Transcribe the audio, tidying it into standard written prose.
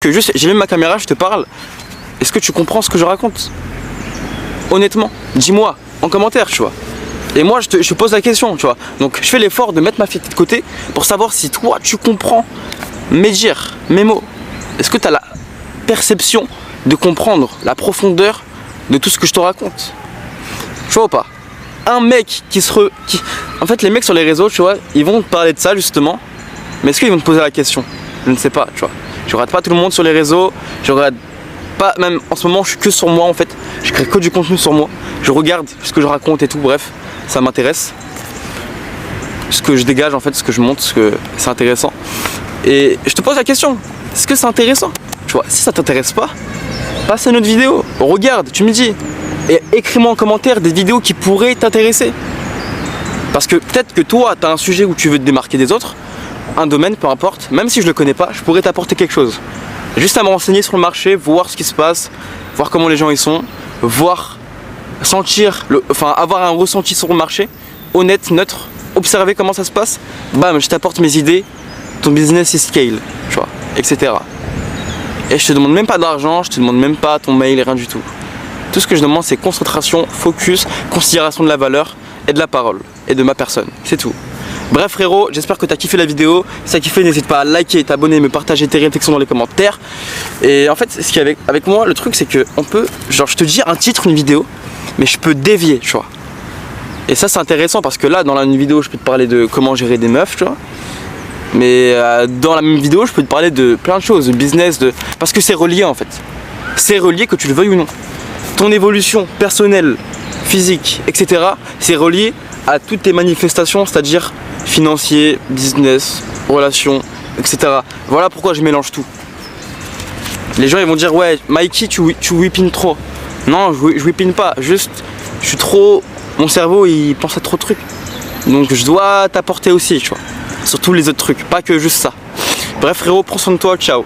Que juste, j'ai mis ma caméra, je te parle. Est-ce que tu comprends ce que je raconte? Honnêtement, dis-moi en commentaire, tu vois. Et moi, je te pose la question, tu vois. Donc, je fais l'effort de mettre ma fierté de côté pour savoir si toi, tu comprends mes dires, mes mots. Est-ce que tu as la perception de comprendre la profondeur de tout ce que je te raconte? Tu vois ou pas? Un mec En fait, les mecs sur les réseaux, tu vois, ils vont te parler de ça, justement. Mais est-ce qu'ils vont te poser la question? Je ne sais pas, tu vois. Je regarde pas tout le monde sur les réseaux, je regarde pas, même en ce moment je suis que sur moi en fait, je crée que du contenu sur moi, je regarde ce que je raconte et tout, bref, ça m'intéresse, ce que je dégage en fait, ce que je montre, ce que c'est intéressant. Et je te pose la question, est-ce que c'est intéressant? Tu vois, si ça t'intéresse pas, passe à une autre vidéo, regarde, tu me dis, et écris-moi en commentaire des vidéos qui pourraient t'intéresser. Parce que peut-être que toi, tu as un sujet où tu veux te démarquer des autres, un domaine, peu importe, même si je le connais pas, je pourrais t'apporter quelque chose. Juste à me renseigner sur le marché, voir ce qui se passe, voir comment les gens y sont, voir, avoir un ressenti sur le marché, honnête, neutre, observer comment ça se passe, bam, je t'apporte mes idées, ton business is scale, tu vois, etc. Et je te demande même pas d'argent, je te demande même pas ton mail, rien du tout. Tout ce que je demande, c'est concentration, focus, considération de la valeur et de la parole et de ma personne, c'est tout. Bref frérot, j'espère que tu as kiffé la vidéo. Si tu as kiffé, n'hésite pas à liker, t'abonner, me partager tes réflexions dans les commentaires. Et en fait, ce qui est avec moi, le truc c'est que on peut, genre je te dis un titre, une vidéo, mais je peux dévier, tu vois. Et ça c'est intéressant parce que là, dans une vidéo, je peux te parler de comment gérer des meufs, tu vois. Mais dans la même vidéo, je peux te parler de plein de choses, de business, parce que c'est relié en fait. C'est relié que tu le veuilles ou non. Ton évolution personnelle, physique, etc. c'est relié à toutes tes manifestations, c'est-à-dire financier, business, relations, etc. Voilà pourquoi je mélange tout. Les gens ils vont dire ouais Mikey tu whippines trop. Non je whippine pas, juste je suis trop. Mon cerveau il pense à trop de trucs. Donc je dois t'apporter aussi, tu vois. Sur tous les autres trucs, pas que juste ça. Bref frérot, prends soin de toi, ciao.